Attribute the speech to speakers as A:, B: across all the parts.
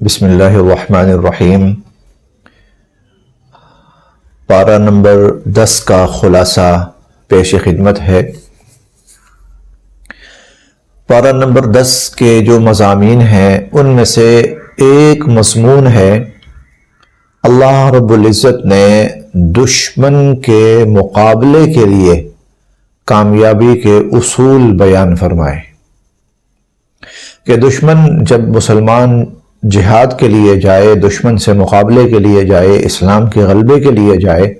A: بسم اللہ الرحمن الرحیم۔ پارہ نمبر 10 کا خلاصہ پیش خدمت ہے۔ پارہ نمبر 10 کے جو مضامین ہیں ان میں سے ایک مضمون ہے اللہ رب العزت نے دشمن کے مقابلے کے لیے کامیابی کے اصول بیان فرمائے کہ دشمن جب مسلمان جہاد کے لیے جائے، دشمن سے مقابلے کے لیے جائے، اسلام کے غلبے کے لیے جائے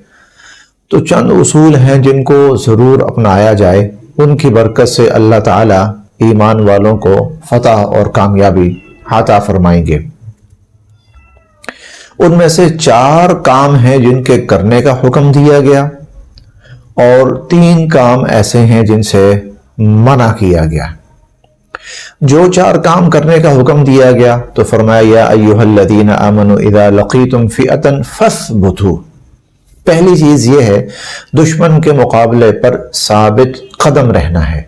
A: تو چند اصول ہیں جن کو ضرور اپنایا جائے۔ ان کی برکت سے اللہ تعالی ایمان والوں کو فتح اور کامیابی عطا فرمائیں گے۔ ان میں سے 4 کام ہیں جن کے کرنے کا حکم دیا گیا اور 3 کام ایسے ہیں جن سے منع کیا گیا۔ جو 4 کام کرنے کا حکم دیا گیا تو فرمایا یا ایھا الذین آمنوا اذا لقیتم فئۃ فاثبتوا۔ پہلی چیز یہ ہے دشمن کے مقابلے پر ثابت قدم رہنا ہے۔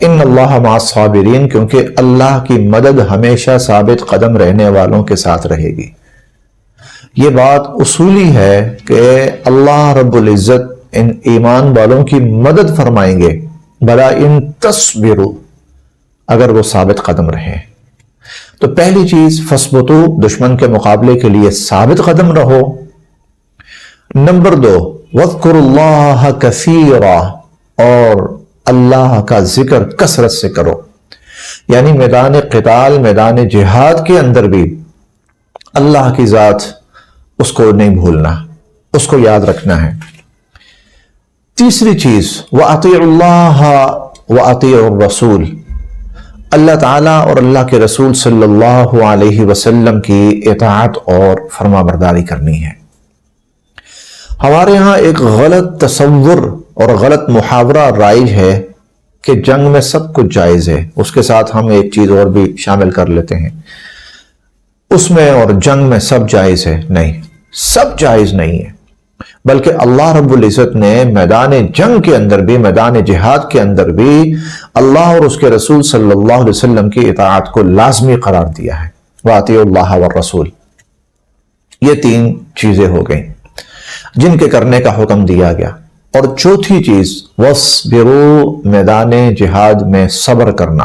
A: ان اللہ مع الصابرین، کیونکہ اللہ کی مدد ہمیشہ ثابت قدم رہنے والوں کے ساتھ رہے گی۔ یہ بات اصولی ہے کہ اللہ رب العزت ان ایمان والوں کی مدد فرمائیں گے بلا ان تصبروا، اگر وہ ثابت قدم رہے۔ تو پہلی چیز فثبتوا، دشمن کے مقابلے کے لیے ثابت قدم رہو۔ نمبر 2 واذکروا اللہ کثیرا، اور اللہ کا ذکر کثرت سے کرو، یعنی میدان قتال، میدان جہاد کے اندر بھی اللہ کی ذات اس کو نہیں بھولنا، اس کو یاد رکھنا ہے۔ تیسری چیز وَأَطِيعُوا اللَّهَ وَأَطِيعُوا الرَّسُولَ، اللہ تعالیٰ اور اللہ کے رسول صلی اللہ علیہ وسلم کی اطاعت اور فرما برداری کرنی ہے۔ ہمارے ہاں ایک غلط تصور اور غلط محاورہ رائج ہے کہ جنگ میں سب کچھ جائز ہے، اس کے ساتھ ہم ایک چیز اور بھی شامل کر لیتے ہیں، اس میں اور جنگ میں سب جائز ہے۔ نہیں، سب جائز نہیں ہے، بلکہ اللہ رب العزت نے میدان جنگ کے اندر بھی، میدان جہاد کے اندر بھی اللہ اور اس کے رسول صلی اللہ علیہ وسلم کی اطاعت کو لازمی قرار دیا ہے۔ وَأَطِيعُوا اللَّهَ وَالرَّسُولَ، یہ 3 چیزیں ہو گئیں جن کے کرنے کا حکم دیا گیا۔ اور چوتھی چیز وَاصْبِرُوا، میدان جہاد میں صبر کرنا،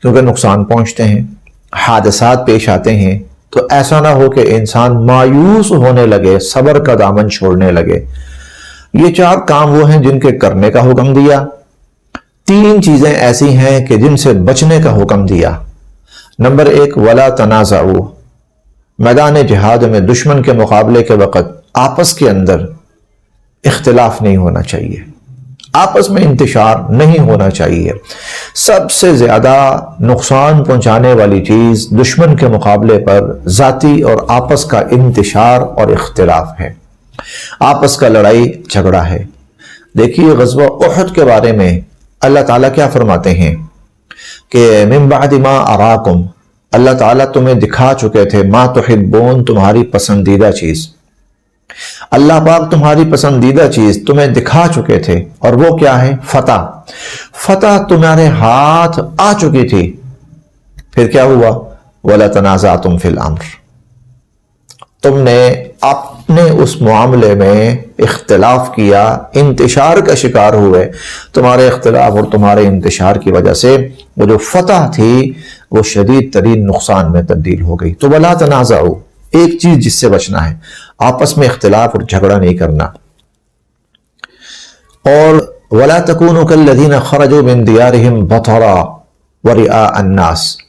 A: کیونکہ نقصان پہنچتے ہیں، حادثات پیش آتے ہیں، تو ایسا نہ ہو کہ انسان مایوس ہونے لگے، صبر کا دامن چھوڑنے لگے۔ یہ 4 کام وہ ہیں جن کے کرنے کا حکم دیا۔ 3 چیزیں ایسی ہیں کہ جن سے بچنے کا حکم دیا۔ نمبر 1 وَلَا تَنَازَعُوا، میدان جہاد میں دشمن کے مقابلے کے وقت آپس کے اندر اختلاف نہیں ہونا چاہیے، آپس میں انتشار نہیں ہونا چاہیے۔ سب سے زیادہ نقصان پہنچانے والی چیز دشمن کے مقابلے پر ذاتی اور آپس کا انتشار اور اختلاف ہے، آپس کا لڑائی جھگڑا ہے۔ دیکھیے غزوہ احد کے بارے میں اللہ تعالیٰ کیا فرماتے ہیں کہ من بعد ما اراکم، اللہ تعالیٰ تمہیں دکھا چکے تھے ما تحبون، تمہاری پسندیدہ چیز، اللہ پاک تمہاری پسندیدہ چیز تمہیں دکھا چکے تھے، اور وہ کیا ہے؟ فتح۔ فتح تمہارے ہاتھ آ چکی تھی، پھر کیا ہوا؟ وَلَا تَنَازَعْتُمْ فِي الْأَمْرِ، تم نے اپنے اس معاملے میں اختلاف کیا، انتشار کا شکار ہوئے۔ تمہارے اختلاف اور تمہارے انتشار کی وجہ سے وہ جو فتح تھی وہ شدید ترین نقصان میں تبدیل ہو گئی۔ تو وَلَا تَنَازَعُوا، ایک چیز جس سے بچنا ہے، آپس میں اختلاف اور جھگڑا نہیں کرنا۔ اور وَلَا تَكُونُوا كَالَّذِينَ خَرَجُوا مِن دِيَارِهِمْ بَطَرًا وَرِئَاءَ النَّاسِ،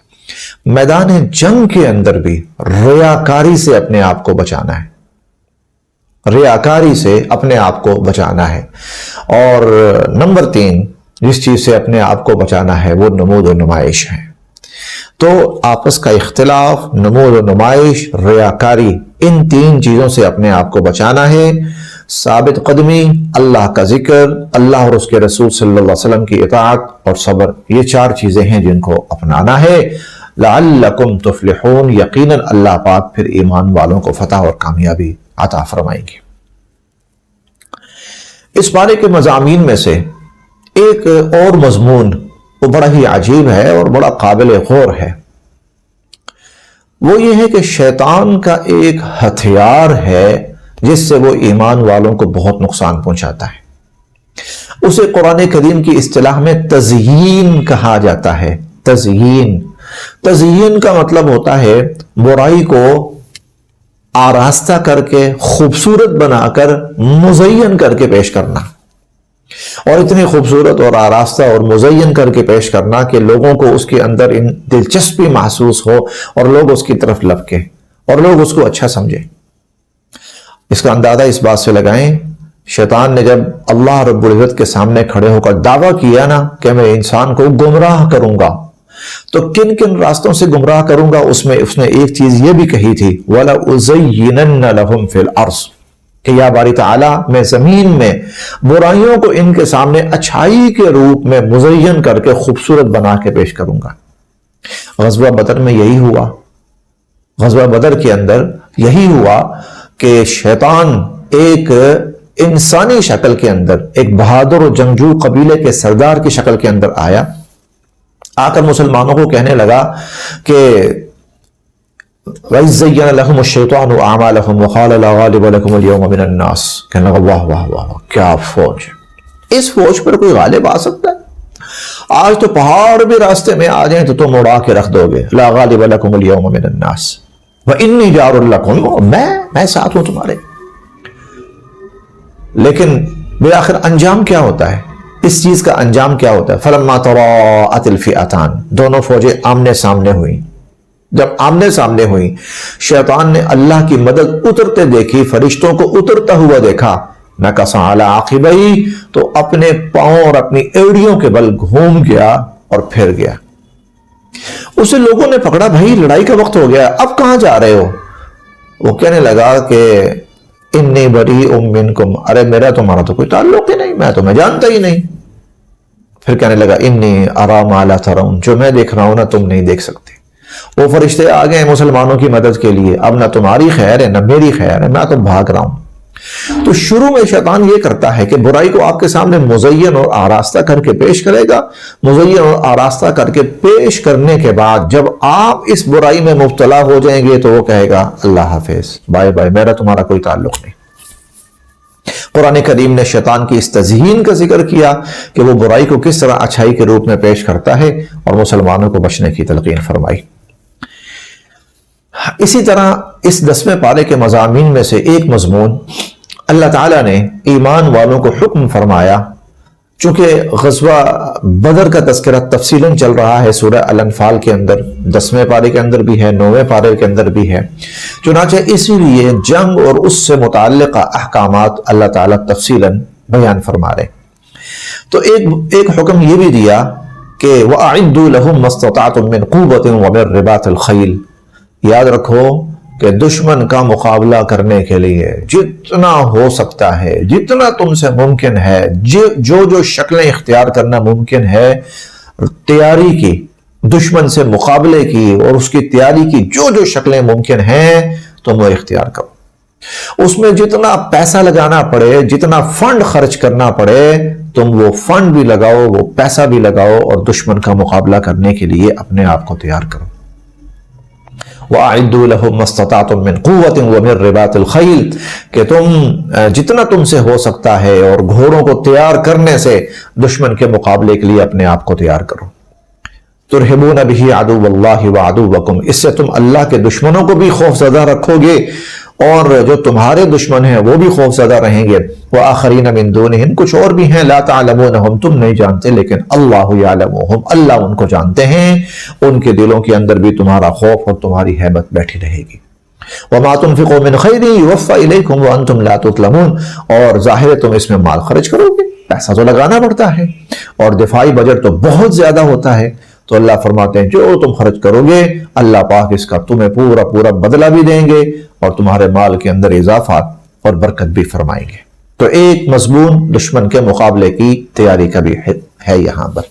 A: میدان جنگ کے اندر بھی ریاکاری سے اپنے آپ کو بچانا ہے، ریاکاری سے اپنے آپ کو بچانا ہے۔ اور نمبر 3 جس چیز سے اپنے آپ کو بچانا ہے وہ نمود و نمائش ہے۔ تو آپس کا اختلاف، نمود و نمائش، ریاکاری، ان 3 چیزوں سے اپنے آپ کو بچانا ہے۔ ثابت قدمی، اللہ کا ذکر، اللہ اور اس کے رسول صلی اللہ علیہ وسلم کی اطاعت اور صبر، یہ 4 چیزیں ہیں جن کو اپنانا ہے۔ لعلکم تفلحون، یقیناً اللہ پاک پھر ایمان والوں کو فتح اور کامیابی عطا فرمائیں گے۔ اس بارے کے مضامین میں سے ایک اور مضمون وہ بڑا ہی عجیب ہے اور بڑا قابل غور ہے۔ وہ یہ ہے کہ شیطان کا ایک ہتھیار ہے جس سے وہ ایمان والوں کو بہت نقصان پہنچاتا ہے. اسے قرآن کریم کی اصطلاح میں تزیین کہا جاتا ہے. تزیین کا مطلب ہوتا ہے برائی کو آراستہ کر کے، خوبصورت بنا کر، مزین کر کے پیش کرنا، اور اتنی خوبصورت اور آراستہ اور مزین کر کے پیش کرنا کہ لوگوں کو اس کے اندر دلچسپی محسوس ہو اور لوگ اس کی طرف لپکیں اور لوگ اس کو اچھا سمجھیں. اس کا اندازہ اس بات سے لگائیں، شیطان نے جب اللہ رب العزت کے سامنے کھڑے ہو کر دعویٰ کیا نا کہ میں انسان کو گمراہ کروں گا، تو کن کن راستوں سے گمراہ کروں گا، اس میں اس نے ایک چیز یہ بھی کہی تھی وَلَأُزَيِّنَنَّ لَهُمْ فِي الْأَرْضِ، کہ یا باری تعالیٰ میں زمین میں برائیوں کو ان کے سامنے اچھائی کے روپ میں مزین کر کے خوبصورت بنا کے پیش کروں گا. غزوہ بدر میں یہی ہوا. غزوہ بدر کے اندر یہی ہوا کہ شیطان ایک انسانی شکل کے اندر، ایک بہادر و جنگجو قبیلے کے سردار کی شکل کے اندر آیا، آ کر مسلمانوں کو کہنے لگا کہ وَإِذْ زَيَّنَ لَهُمُ الشَّيْطَانُ أَعْمَالَهُمْ وَقَالَ لَا غَالِبَ لَكُمُ الْيَوْمَ مِنَ النَّاسِ. کہنے لگا واہ واہ واہ کیا فوج ہے، اس فوج پر کوئی غالب آ سکتا ہے؟ آج تو پہاڑ بھی راستے میں آ جائیں تو تم اڑا کے رکھ دو گے. لَا غَالِبَ لَكُمُ الْيَوْمَ مِنَ النَّاسِ وَإِنِّي جَارٌ لَكُمْ، میں ساتھ ہوں تمہارے. لیکن بالآخر انجام کیا ہوتا ہے؟ اس چیز کا انجام کیا ہوتا ہے؟ فَلَمَّا تَرَاءَتِ الْفِئَتَانِ، دونوں فوجیں آمنے سامنے ہوئیں. جب آمنے سامنے ہوئیں، شیطان نے اللہ کی مدد اترتے دیکھی، فرشتوں کو اترتا ہوا دیکھا. نَكَصَ عَلَىٰ عَقِبَيْهِ، تو اپنے پاؤں اور اپنی ایڑیوں کے بل گھوم گیا اور پھر گیا. اسے لوگوں نے پکڑا، بھائی لڑائی کا وقت ہو گیا، اب کہاں جا رہے ہو؟ وہ کہنے لگا کہ انی بریء منکم، ارے میرا تمہارا تو کوئی تعلق ہی نہیں، میں تمہیں جانتا ہی نہیں. پھر کہنے لگا انی ارا ما لا ترون، جو میں دیکھ رہا ہوں نا تم نہیں دیکھ سکتے. وہ فرشتے آ گئے مسلمانوں کی مدد کے لیے، اب نہ تمہاری خیر ہے نہ میری خیر ہے، میں تو بھاگ رہا ہوں. تو شروع میں شیطان یہ کرتا ہے کہ برائی کو آپ کے سامنے مزین اور آراستہ کر کے پیش کرے گا. مزین اور آراستہ کر کے پیش کرنے کے بعد جب آپ اس برائی میں مبتلا ہو جائیں گے تو وہ کہے گا اللہ حافظ، بائے بائے، میرا تمہارا کوئی تعلق نہیں. قرآن کریم نے شیطان کی اس تزیین کا ذکر کیا کہ وہ برائی کو کس طرح اچھائی کے روپ میں پیش کرتا ہے اور مسلمانوں کو بچنے کی تلقین فرمائی. اسی طرح اس 10ویں پارے کے مضامین میں سے ایک مضمون اللہ تعالیٰ نے ایمان والوں کو حکم فرمایا. چونکہ غزوہ بدر کا تذکرہ تفصیلاً چل رہا ہے سورہ الانفال کے اندر، 10ویں پارے کے اندر بھی ہے، 9ویں پارے کے اندر بھی ہے، چنانچہ اسی لیے جنگ اور اس سے متعلقہ احکامات اللہ تعالیٰ تفصیلاً بیان فرما رہے. تو ایک حکم یہ بھی دیا کہ وَأَعِدُّوا لَهُم مَّا اسْتَطَعْتُم مِّن قُوَّةٍ وَمِن رِّبَاطِ الْخَيْلِ، یاد رکھو کہ دشمن کا مقابلہ کرنے کے لیے جتنا ہو سکتا ہے، جتنا تم سے ممکن ہے، جو شکلیں اختیار کرنا ممکن ہے، تیاری کی، دشمن سے مقابلے کی اور اس کی تیاری کی جو شکلیں ممکن ہیں تم وہ اختیار کرو. اس میں جتنا پیسہ لگانا پڑے، جتنا فنڈ خرچ کرنا پڑے، تم وہ فنڈ بھی لگاؤ، وہ پیسہ بھی لگاؤ اور دشمن کا مقابلہ کرنے کے لیے اپنے آپ کو تیار کرو. وَأَعِدُّوا لَهُم مَّا اسْتَطَعْتُم مِّن قُوَّةٍ وَمِن رِّبَاطِ الْخَيْلِ، کہ تم جتنا تم سے ہو سکتا ہے اور گھوڑوں کو تیار کرنے سے دشمن کے مقابلے کے لیے اپنے آپ کو تیار کرو. تُرْهِبُونَ بِهِ عَدُوَّ اللَّهِ وَعَدُوَّكُمْ، اس سے تم اللہ کے دشمنوں کو بھی خوف زدہ رکھو گے اور جو تمہارے دشمن ہیں وہ بھی خوف زدہ رہیں گے. وَآخَرِينَ مِن دُونِهِمْ، کچھ اور بھی ہیں، لَا تَعْلَمُونَهُمْ، تم نہیں جانتے، لیکن اللہ يَعْلَمُهُمْ، اللہ ان کو جانتے ہیں. ان کے دلوں کے اندر بھی تمہارا خوف اور تمہاری ہیبت بیٹھی رہے گی. وَمَا تُنْفِقُوا مِنْ خَيْرٍ يُوَفَّ إِلَيْكُمْ وَأَنْتُمْ لَا تُظْلَمُونَ، اور ظاہر ہے تم اس میں مال خرچ کرو گے، پیسہ تو لگانا پڑتا ہے اور دفاعی بجٹ تو بہت زیادہ ہوتا ہے. تو اللہ فرماتے ہیں جو تم خرچ کرو گے اللہ پاک اس کا تمہیں پورا بدلہ بھی دیں گے اور تمہارے مال کے اندر اضافہ اور برکت بھی فرمائیں گے. تو ایک مضمون دشمن کے مقابلے کی تیاری کا بھی ہے یہاں پر.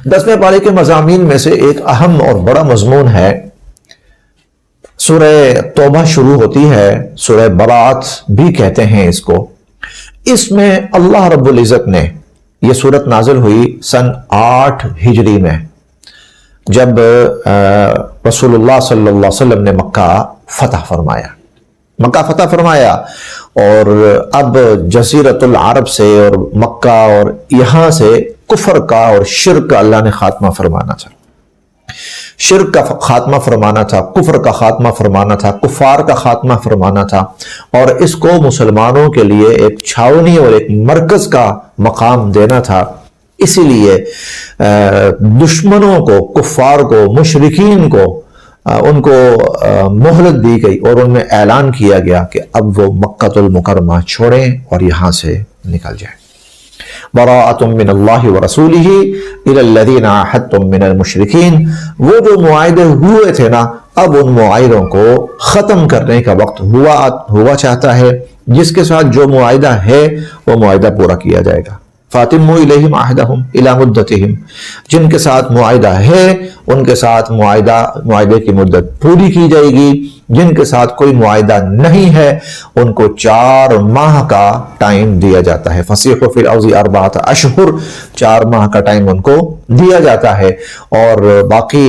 A: 10ویں پارے کے مضامین میں سے ایک اہم اور بڑا مضمون ہے، سورہ توبہ شروع ہوتی ہے، سورہ برات بھی کہتے ہیں اس کو. اس میں اللہ رب العزت نے، یہ سورت نازل ہوئی سن 8 ہجری میں، جب رسول اللہ صلی اللہ علیہ وسلم نے مکہ فتح فرمایا اور اب جزیرت العرب سے اور مکہ اور یہاں سے کفر کا اور شرک کا اللہ نے خاتمہ فرمانا تھا، شرک کا خاتمہ فرمانا تھا، کفر کا خاتمہ فرمانا تھا، کفار کا خاتمہ فرمانا تھا، اور اس کو مسلمانوں کے لیے ایک چھاونی اور ایک مرکز کا مقام دینا تھا۔ اسی لیے دشمنوں کو، کفار کو، مشرکین کو ان کو مہلت دی گئی اور ان میں اعلان کیا گیا کہ اب وہ مکہ المکرمہ چھوڑیں اور یہاں سے نکل جائیں۔ براءۃ من اللہ ورسولہ الی الذین عاہدتم من المشرکین، وہ جو معاہدے ہوئے تھے نا، اب ان معاہدوں کو ختم کرنے کا وقت ہوا چاہتا ہے۔ جس کے ساتھ جو معاہدہ ہے وہ معاہدہ پورا کیا جائے گا۔ فَأَتِمُّوا إِلَيْهِمْ عَهْدَهُمْ إِلَى مُدَّتِهِمْ، جن کے ساتھ معاہدہ ہے ان کے ساتھ معاہدے کی مدت پوری کی جائے گی۔ جن کے ساتھ کوئی معاہدہ نہیں ہے ان کو 4 ماہ کا ٹائم دیا جاتا ہے۔ فَسِيحُوا فِي الْأَرْضِ 4 أَشْهُرٍ، 4 ماہ کا ٹائم ان کو دیا جاتا ہے، اور باقی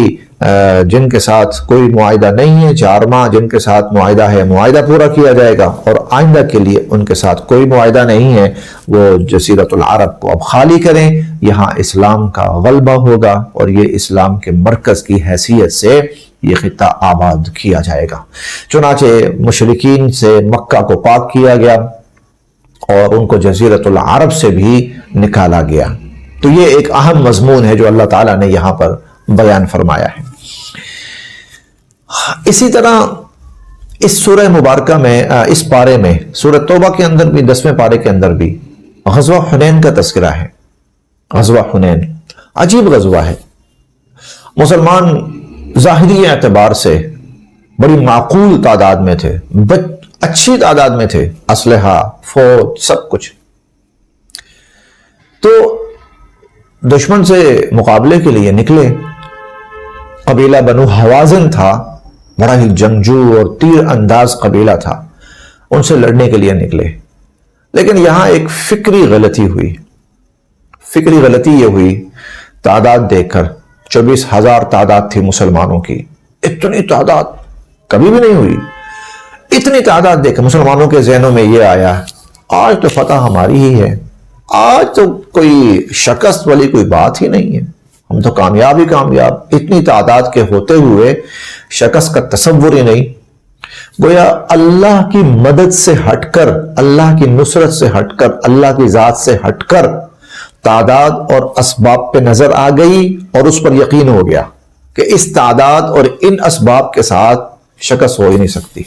A: جن کے ساتھ کوئی معاہدہ نہیں ہے 4 ماہ، جن کے ساتھ معاہدہ ہے معاہدہ پورا کیا جائے گا، اور آئندہ کے لیے ان کے ساتھ کوئی معاہدہ نہیں ہے وہ جزیرت العرب کو اب خالی کریں۔ یہاں اسلام کا غلبہ ہوگا اور یہ اسلام کے مرکز کی حیثیت سے یہ خطہ آباد کیا جائے گا۔ چنانچہ مشرکین سے مکہ کو پاک کیا گیا اور ان کو جزیرت العرب سے بھی نکالا گیا۔ تو یہ ایک اہم مضمون ہے جو اللہ تعالیٰ نے یہاں پر بیان فرمایا ہے۔ اسی طرح اس سورہ مبارکہ میں، اس پارے میں، سورہ توبہ کے اندر بھی 10ویں پارے کے اندر بھی غزوہ حنین کا تذکرہ ہے۔ غزوہ حنین عجیب غزوہ ہے۔ مسلمان ظاہری اعتبار سے بڑی معقول تعداد میں تھے، اچھی تعداد میں تھے، اسلحہ، فوج، سب کچھ۔ تو دشمن سے مقابلے کے لیے نکلے۔ قبیلہ بنو حوازن تھا، بڑا ہی جنگجو اور تیر انداز قبیلہ تھا، ان سے لڑنے کے لیے نکلے۔ لیکن یہاں ایک فکری غلطی ہوئی۔ فکری غلطی یہ ہوئی، تعداد دیکھ کر 24,000 تعداد تھی مسلمانوں کی، اتنی تعداد کبھی بھی نہیں ہوئی۔ اتنی تعداد دیکھ کر مسلمانوں کے ذہنوں میں یہ آیا، آج تو فتح ہماری ہی ہے، آج تو کوئی شکست والی کوئی بات ہی نہیں ہے، ہم تو کامیاب ہی کامیاب۔ اتنی تعداد کے ہوتے ہوئے شکست کا تصور ہی نہیں۔ گویا اللہ کی مدد سے ہٹ کر، اللہ کی نصرت سے ہٹ کر، اللہ کی ذات سے ہٹ کر تعداد اور اسباب پہ نظر آ گئی اور اس پر یقین ہو گیا کہ اس تعداد اور ان اسباب کے ساتھ شکست ہو ہی نہیں سکتی۔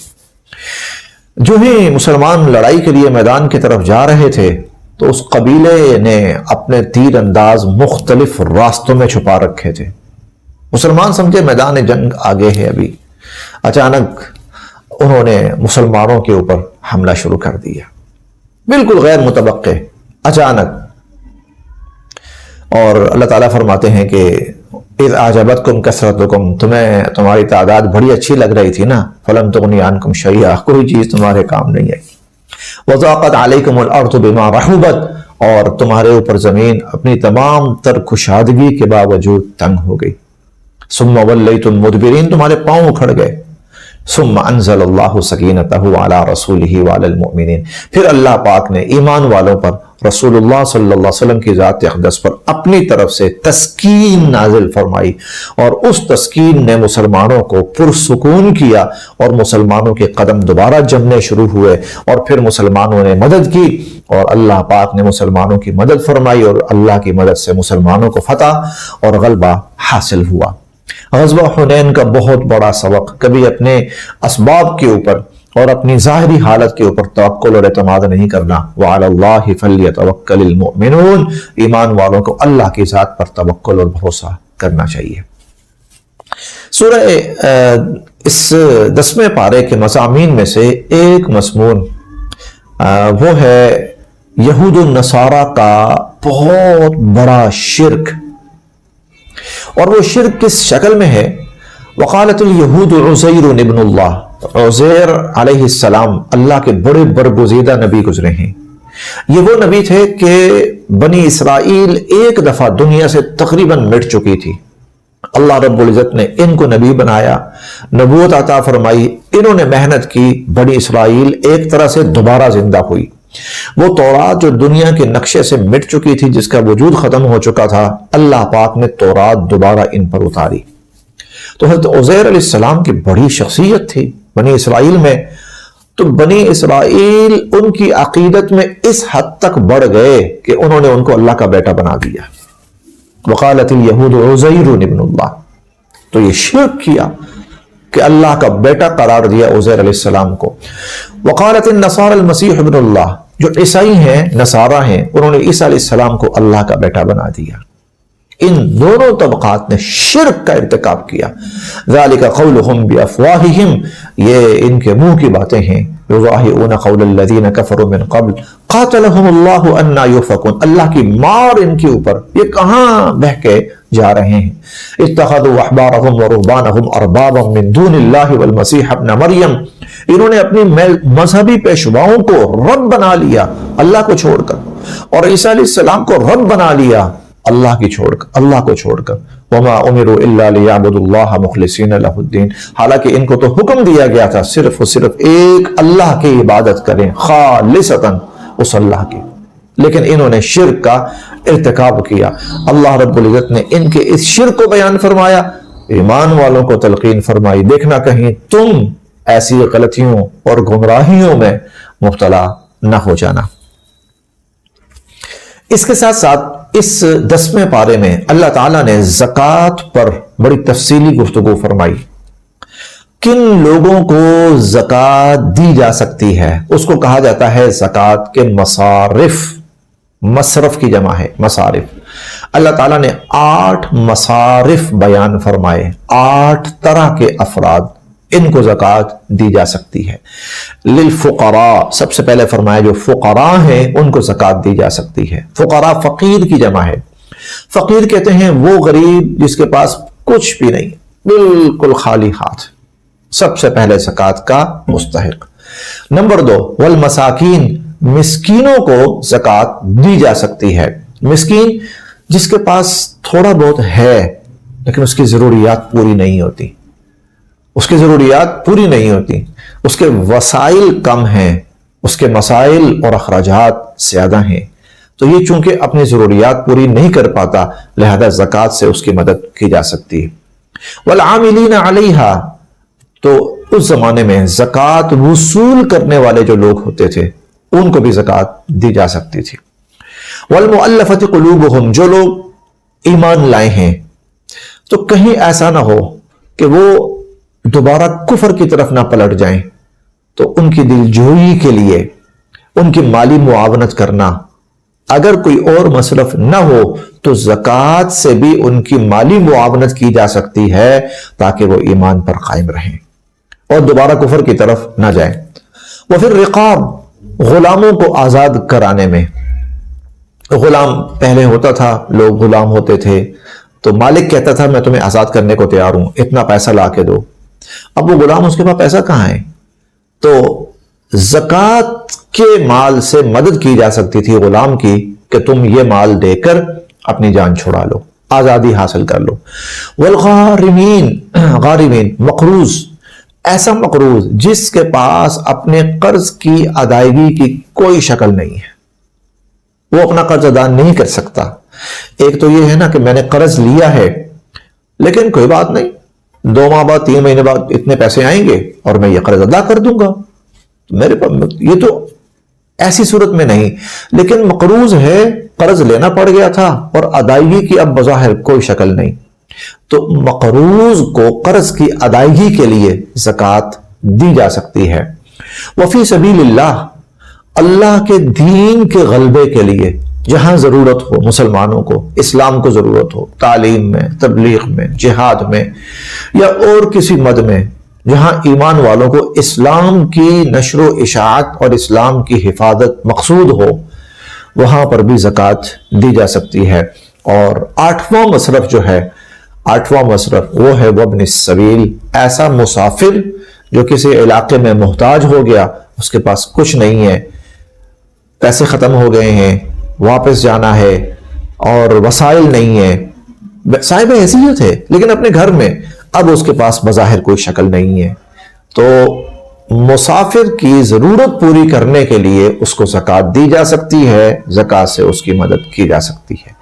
A: جو ہی مسلمان لڑائی کے لیے میدان کی طرف جا رہے تھے تو اس قبیلے نے اپنے تیر انداز مختلف راستوں میں چھپا رکھے تھے۔ مسلمان سمجھے میدان جنگ آگے ہے ابھی، اچانک انہوں نے مسلمانوں کے اوپر حملہ شروع کر دیا، بالکل غیر متوقع، اچانک۔ اور اللہ تعالیٰ فرماتے ہیں کہ اذ اعجبتکم کثرتکم، تمہیں تمہاری تعداد بڑی اچھی لگ رہی تھی نا، فلم تغنی عنکم شیئا، کوئی چیز تمہارے کام نہیں آئی۔ وضاقت علیکم الارض بما رحبت، اور تمہارے اوپر زمین اپنی تمام تر کشادگی کے باوجود تنگ ہو گئی۔ ثم ولیتم مدبرین، تمہارے پاؤں اکھڑ گئے۔ ثم انزل اللہ سکینتہ علی رسولہ وعلی المؤمنین، پھر اللہ پاک نے ایمان والوں پر، رسول اللہ صلی اللہ علیہ وسلم کی ذات اقدس پر اپنی طرف سے تسکین نازل فرمائی، اور اس تسکین نے مسلمانوں کو پرسکون کیا اور مسلمانوں کے قدم دوبارہ جمنے شروع ہوئے، اور پھر مسلمانوں نے مدد کی اور اللہ پاک نے مسلمانوں کی مدد فرمائی، اور اللہ کی مدد سے مسلمانوں کو فتح اور غلبہ حاصل ہوا۔ غزوہ حنین کا بہت بڑا سبق، کبھی اپنے اسباب کے اوپر اور اپنی ظاہری حالت کے اوپر توکل اور اعتماد نہیں کرنا۔ وعلی اللہ فلیتوکل المؤمنون، ایمان والوں کو اللہ کی ذات پر توکل اور بھروسہ کرنا چاہیے۔ سورہ اس 10ویں پارے کے مضامین میں سے ایک مضمون وہ ہے یہود و نصارہ کا بہت بڑا شرک، اور وہ شرک کس شکل میں ہے؟ وقالت الیہود عزیر ابن اللہ، عزیر علیہ السلام اللہ کے بڑے برگزیدہ نبی گزرے ہیں۔ یہ وہ نبی تھے کہ بنی اسرائیل ایک دفعہ دنیا سے تقریباً مٹ چکی تھی، اللہ رب العزت نے ان کو نبی بنایا، نبوت عطا فرمائی، انہوں نے محنت کی، بنی اسرائیل ایک طرح سے دوبارہ زندہ ہوئی۔ وہ تورات جو دنیا کے نقشے سے مٹ چکی تھی، جس کا وجود ختم ہو چکا تھا، اللہ پاک نے تورات دوبارہ ان پر اتاری۔ تو حضرت عزیر علیہ السلام کی بڑی شخصیت تھی بنی اسرائیل میں، تو بنی اسرائیل ان کی عقیدت میں اس حد تک بڑھ گئے کہ انہوں نے ان کو اللہ کا بیٹا بنا دیا۔ وقالت الیہود عزیر ابن اللہ، تو یہ شرک کیا کہ اللہ کا بیٹا قرار دیا عزیر علیہ السلام کو۔ وقالت النصارى المسیح ابن اللہ، جو عیسائی ہیں، نصارہ ہیں، انہوں نے عیسیٰ علیہ السلام کو اللہ کا بیٹا بنا دیا۔ ان دونوں طبقات نے شرک کا ارتکاب کیا۔ ذالک قولہم بافواہہم، یہ ان کے منہ کی باتیں ہیں۔ یضاہئون قول الذین کفروا من قبل قاتلہم اللہ انا یؤفکون، اللہ کی مار ان کے اوپر، یہ کہاں بہ کے جا رہے ہیں۔ اتخذوا احبارہم ورہبانہم اربابا من دون اللہ والمسیح ابن مریم، انہوں نے اپنی مذہبی پیشواؤں کو رب بنا لیا اللہ کو چھوڑ کر، اور عیسیٰ علیہ السلام کو رب بنا لیا اللہ کو چھوڑ کر۔ وما امروا الا ليعبدوا الله مخلصين له الدين، حالانکہ ان کو تو حکم دیا گیا تھا صرف اور صرف ایک اللہ کی عبادت کریں، خالصتاً اس اللہ کی، لیکن انہوں نے شرک کا ارتکاب کیا۔ اللہ رب العزت نے ان کے اس شرک کو بیان فرمایا، ایمان والوں کو تلقین فرمائی، دیکھنا کہیں تم ایسی غلطیوں اور گمراہیوں میں مبتلا نہ ہو جانا۔ اس کے ساتھ ساتھ اس 10ویں پارے میں اللہ تعالیٰ نے زکوٰۃ پر بڑی تفصیلی گفتگو فرمائی۔ کن لوگوں کو زکوٰۃ دی جا سکتی ہے، اس کو کہا جاتا ہے زکوٰۃ کے مصارف، مصرف کی جمع ہے مصارف۔ اللہ تعالیٰ نے 8 مصارف بیان فرمائے، 8 طرح کے افراد، ان کو زکوٰۃ دی جا سکتی ہے۔ للفقراء، سب سے پہلے فرمایا جو فقراء ہیں ان کو زکوٰۃ دی جا سکتی ہے۔ فقراء فقیر کی جمع ہے۔ فقیر کہتے ہیں وہ غریب جس کے پاس کچھ بھی نہیں، بالکل خالی ہاتھ، سب سے پہلے زکوٰۃ کا مستحق۔ نمبر 2 والمساکین، مسکینوں کو زکوٰۃ دی جا سکتی ہے۔ مسکین جس کے پاس تھوڑا بہت ہے لیکن اس کی ضروریات پوری نہیں ہوتی، اس کی ضروریات پوری نہیں ہوتی، اس کے وسائل کم ہیں، اس کے مسائل اور اخراجات زیادہ ہیں، تو یہ چونکہ اپنی ضروریات پوری نہیں کر پاتا، لہذا زکوٰۃ سے اس کی مدد کی جا سکتی ہے۔ والعاملین علیہا، تو اس زمانے میں زکوٰۃ وصول کرنے والے جو لوگ ہوتے تھے ان کو بھی زکوٰۃ دی جا سکتی تھی۔ والمؤلفۃ قلوبہم، جو لوگ ایمان لائے ہیں تو کہیں ایسا نہ ہو کہ وہ دوبارہ کفر کی طرف نہ پلٹ جائیں، تو ان کی دلجوئی کے لیے ان کی مالی معاونت کرنا، اگر کوئی اور مصرف نہ ہو تو زکوٰۃ سے بھی ان کی مالی معاونت کی جا سکتی ہے تاکہ وہ ایمان پر قائم رہیں اور دوبارہ کفر کی طرف نہ جائیں۔ وفی الرقاب، غلاموں کو آزاد کرانے میں، غلام پہلے ہوتا تھا، لوگ غلام ہوتے تھے تو مالک کہتا تھا میں تمہیں آزاد کرنے کو تیار ہوں، اتنا پیسہ لا کے دو۔ اب وہ غلام، اس کے پاس پیسہ کہاں ہے، تو زکوٰۃ کے مال سے مدد کی جا سکتی تھی غلام کی کہ تم یہ مال دے کر اپنی جان چھڑا لو، آزادی حاصل کر لو۔ والغارمین، غارمین مقروض، ایسا مقروض جس کے پاس اپنے قرض کی ادائیگی کی کوئی شکل نہیں ہے، وہ اپنا قرض ادا نہیں کر سکتا۔ ایک تو یہ ہے نا کہ میں نے قرض لیا ہے لیکن کوئی بات نہیں، 2 ماہ بعد 3 مہینے بعد اتنے پیسے آئیں گے اور میں یہ قرض ادا کر دوں گا، میرے پاس یہ تو ایسی صورت میں نہیں۔ لیکن مقروض ہے، قرض لینا پڑ گیا تھا اور ادائیگی کی اب بظاہر کوئی شکل نہیں، تو مقروض کو قرض کی ادائیگی کے لیے زکوٰۃ دی جا سکتی ہے۔ وفی سبیل اللہ، اللہ کے دین کے غلبے کے لیے، جہاں ضرورت ہو مسلمانوں کو، اسلام کو ضرورت ہو، تعلیم میں، تبلیغ میں، جہاد میں یا اور کسی مد میں، جہاں ایمان والوں کو اسلام کی نشر و اشاعت اور اسلام کی حفاظت مقصود ہو، وہاں پر بھی زکوٰۃ دی جا سکتی ہے۔ اور 8واں مصرف جو ہے، 8واں مصرف وہ ہے وابن السبیل، ایسا مسافر جو کسی علاقے میں محتاج ہو گیا، اس کے پاس کچھ نہیں ہے، پیسے ختم ہو گئے ہیں، واپس جانا ہے اور وسائل نہیں ہے، صاحب حیثیت ہے لیکن اپنے گھر میں اب اس کے پاس بظاہر کوئی شکل نہیں ہے، تو مسافر کی ضرورت پوری کرنے کے لیے اس کو زکوٰۃ دی جا سکتی ہے، زکوٰۃ سے اس کی مدد کی جا سکتی ہے۔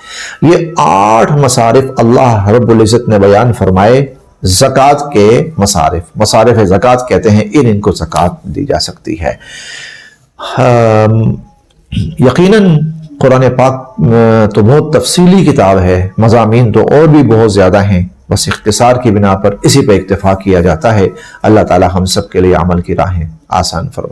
A: یہ 8 مصارف اللہ رب العزت نے بیان فرمائے، زکوٰۃ کے مصارف زکوٰۃ کہتے ہیں، ان کو زکوٰۃ دی جا سکتی ہے۔ یقیناً قرآن پاک تو بہت تفصیلی کتاب ہے، مضامین تو اور بھی بہت زیادہ ہیں، بس اختصار کی بنا پر اسی پہ اکتفا کیا جاتا ہے۔ اللہ تعالی ہم سب کے لیے عمل کی راہیں آسان فرمائے۔